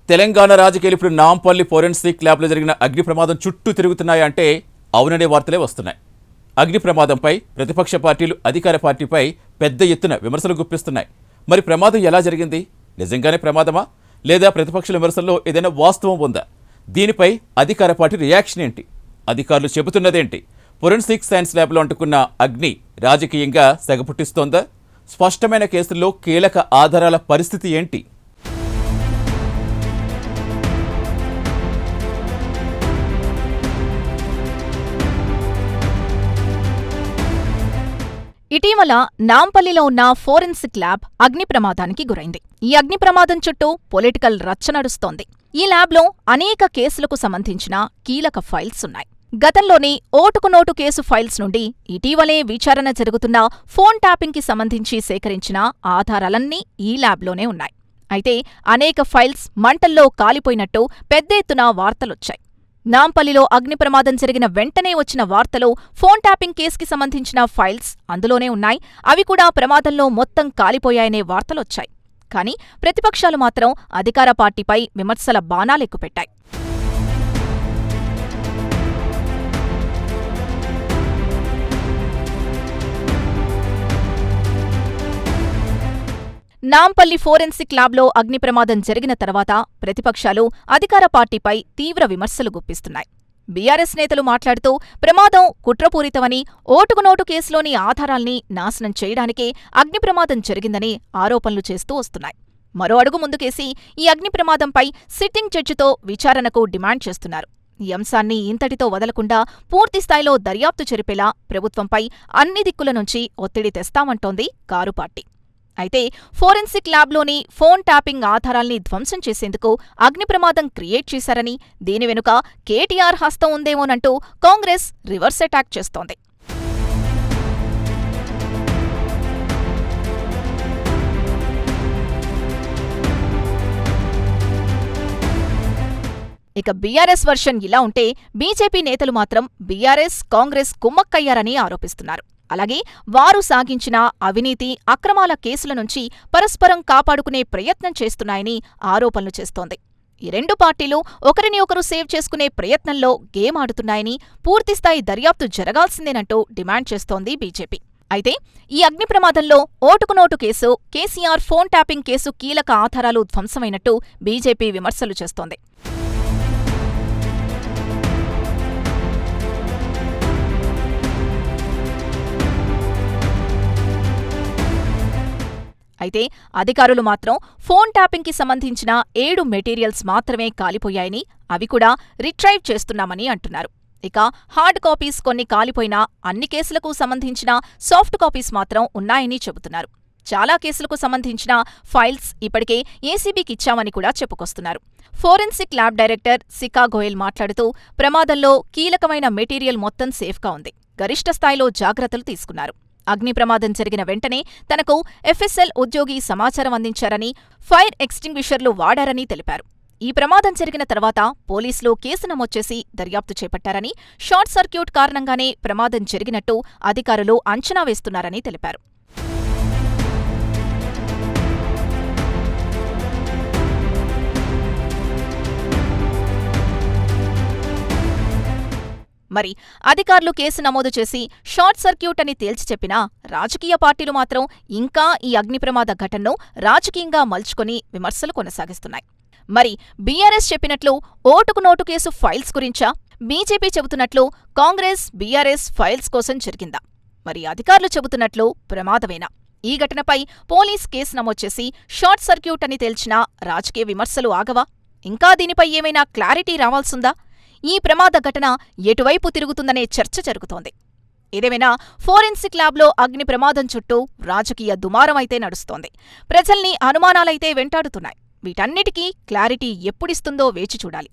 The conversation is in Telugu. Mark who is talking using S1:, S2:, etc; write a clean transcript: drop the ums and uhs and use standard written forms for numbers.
S1: తెలంగాణ రాజకీయాలు ఇప్పుడు నాంపల్లి ఫోరెన్సిక్ ల్యాబ్లో జరిగిన అగ్ని ప్రమాదం చుట్టూ తిరుగుతున్నాయంటే అవుననే వార్తలే వస్తున్నాయి. అగ్ని ప్రమాదంపై ప్రతిపక్ష పార్టీలు అధికార పార్టీపై పెద్ద ఎత్తున విమర్శలు గుప్పిస్తున్నాయి. మరి ప్రమాదం ఎలా జరిగింది? నిజంగానే ప్రమాదమా, లేదా ప్రతిపక్షాల విమర్శల్లో ఏదైనా వాస్తవం ఉందా? దీనిపై అధికార పార్టీ రియాక్షన్ ఏంటి? అధికారులు చెబుతున్నదేంటి? ఫోరెన్సిక్ సైన్స్ ల్యాబ్లో అంటుకున్న అగ్ని రాజకీయంగా సెగపుట్టిస్తోందా? స్పష్టమైన కేసుల్లో కీలక ఆధారాల పరిస్థితి ఏంటి?
S2: ఇటీవల నాంపల్లిలో ఉన్న ఫోరెన్సిక్ ల్యాబ్ అగ్ని ప్రమాదానికి గురైంది. ఈ అగ్ని ప్రమాదం చుట్టూ పొలిటికల్ రచ్చ నడుస్తోంది. ఈ ల్యాబ్లో అనేక కేసులకు సంబంధించిన కీలక ఫైల్స్ ఉన్నాయి. గతంలోని ఓటుకు నోటు కేసు ఫైల్స్ నుండి ఇటీవలే విచారణ జరుగుతున్న ఫోన్ ట్యాపింగ్కి సంబంధించి సేకరించిన ఆధారాలన్నీ ఈ ల్యాబ్లోనే ఉన్నాయి. అయితే అనేక ఫైల్స్ మంటల్లో కాలిపోయినట్టు పెద్ద ఎత్తున వార్తలొచ్చాయి. నాంపల్లిలో అగ్ని ప్రమాదం జరిగిన వెంటనే వచ్చిన వార్తలో ఫోన్ ట్యాపింగ్ కేసుకి సంబంధించిన ఫైల్స్ అందులోనే ఉన్నాయి. అవి కూడా ప్రమాదంలో మొత్తం కాలిపోయాయనే వార్తలొచ్చాయి. కానీ ప్రతిపక్షాలు మాత్రం అధికార పార్టీపై విమర్శల బాణాలెక్కుపెట్టాయి. నాంపల్లి ఫోరెన్సిక్ ల్యాబ్లో అగ్ని ప్రమాదం జరిగిన తర్వాత ప్రతిపక్షాలు అధికార పార్టీపై తీవ్ర విమర్శలు గుప్పిస్తున్నాయి. బీఆర్ఎస్ నేతలు మాట్లాడుతూ ప్రమాదం కుట్రపూరితమని, ఓటుకు నోటు కేసులోని ఆధారాల్ని నాశనం చేయడానికే అగ్ని ప్రమాదం జరిగిందని ఆరోపణలు చేస్తూ వస్తున్నాయి. మరో అడుగు ముందుకేసి ఈ అగ్ని ప్రమాదంపై సిట్టింగ్ జడ్జితో విచారణకు డిమాండ్ చేస్తున్నారు. ఈ అంశాన్ని ఇంతటితో వదలకుండా పూర్తిస్థాయిలో దర్యాప్తు జరిపేలా ప్రభుత్వంపై అన్ని దిక్కుల నుంచి ఒత్తిడి తెస్తామంటోంది కారు పార్టీ. అయితే ఫోరెన్సిక్ ల్యాబ్లోని ఫోన్ ట్యాపింగ్ ఆధారాల్ని ధ్వంసం చేసేందుకు అగ్ని ప్రమాదం క్రియేట్ చేశారని, దీని వెనుక కేటీఆర్ హస్తం ఉందేమోనంటూ కాంగ్రెస్ రివర్స్ అటాక్ చేస్తోంది. ఇక బీఆర్ఎస్ వర్షన్ ఇలా ఉంటే, బీజేపీ నేతలు మాత్రం బీఆర్ఎస్, కాంగ్రెస్ కుమ్మక్కయ్యారని ఆరోపిస్తున్నారు. అలాగే వారు సాగించిన అవినీతి, అక్రమాల కేసుల నుంచి పరస్పరం కాపాడుకునే ప్రయత్నం చేస్తున్నాయని ఆరోపణలు చేస్తోంది. ఈ రెండు పార్టీలు ఒకరిని ఒకరు సేవ్ చేసుకునే ప్రయత్నంలో గేమ్ ఆడుతున్నాయని, పూర్తిస్థాయి దర్యాప్తు జరగాల్సిందేనంటూ డిమాండ్ చేస్తోంది బీజేపీ. అయితే ఈ అగ్ని ప్రమాదంలో ఓటుకు note case, KCR phone tapping case కీలక ఆధారాలు ధ్వంసమైనట్టు బీజేపీ విమర్శలు చేస్తోంది. అయితే అధికారులు మాత్రం ఫోన్ ట్యాపింగ్కి సంబంధించిన 7 మెటీరియల్స్ మాత్రమే కాలిపోయాయని, అవి కూడా రిట్రైవ్ చేస్తున్నామని అంటున్నారు. ఇక హార్డ్ కాపీస్ కొన్ని కాలిపోయినా అన్ని కేసులకు సంబంధించిన సాఫ్ట్ కాపీస్ మాత్రం ఉన్నాయని చెబుతున్నారు. చాలా కేసులకు సంబంధించిన ఫైల్స్ ఇప్పటికే ఏసీబీకిచ్చామని కూడా చెప్పుకొస్తున్నారు. Forensic lab director Sika Goyal మాట్లాడుతూ ప్రమాదంలో కీలకమైన మెటీరియల్ మొత్తం సేఫ్గా ఉంది, గరిష్ట స్థాయిలో జాగ్రత్తలు తీసుకున్నారు. అగ్ని ప్రమాదం జరిగిన వెంటనే తనకు ఎఫ్ఎస్ఎల్ ఉద్యోగి సమాచారం అందించారని, ఫైర్ ఎక్స్టింగ్విషర్లు వాడారని తెలిపారు. ఈ ప్రమాదం జరిగిన తర్వాత పోలీసులు కేసు నమోదు చేసి దర్యాప్తు చేపట్టారని, షార్ట్ సర్క్యూట్ కారణంగానే ప్రమాదం జరిగినట్టు అధికారులు అంచనా వేస్తున్నారని తెలిపారు. మరి అధికారులు కేసు నమోదు చేసి షార్ట్ సర్క్యూట్ అని తేల్చి చెప్పినా రాజకీయ పార్టీలు మాత్రం ఇంకా ఈ అగ్ని ప్రమాద ఘటనను రాజకీయంగా మలుచుకొని విమర్శలు కొనసాగిస్తున్నాయి. మరి బీఆర్ఎస్ చెప్పినట్లు ఓటుకు నోటు కేసు ఫైల్స్ గురించా? బీజేపీ చెబుతున్నట్లు కాంగ్రెస్, బీఆర్ఎస్ ఫైల్స్ కోసం జరిగిందా? మరి అధికారులు చెబుతున్నట్లు ప్రమాదమేనా? ఈ ఘటనపై పోలీస్ కేసు నమోదు చేసి షార్ట్ సర్క్యూట్ అని తేల్చినా రాజకీయ విమర్శలు ఆగవా? ఇంకా దీనిపై ఏమైనా క్లారిటీ రావాల్సిందా? ఈ ప్రమాద ఘటన ఎటువైపు తిరుగుతుందనే చర్చ జరుగుతోంది. ఏదేమైనా ఫోరెన్సిక్ ల్యాబ్లో అగ్ని ప్రమాదం చుట్టూ రాజకీయ దుమారమైతే నడుస్తోంది. ప్రజల్ని అనుమానాలైతే వెంటాడుతున్నాయి. వీటన్నిటికీ క్లారిటీ ఎప్పుడిస్తుందో వేచి చూడాలి.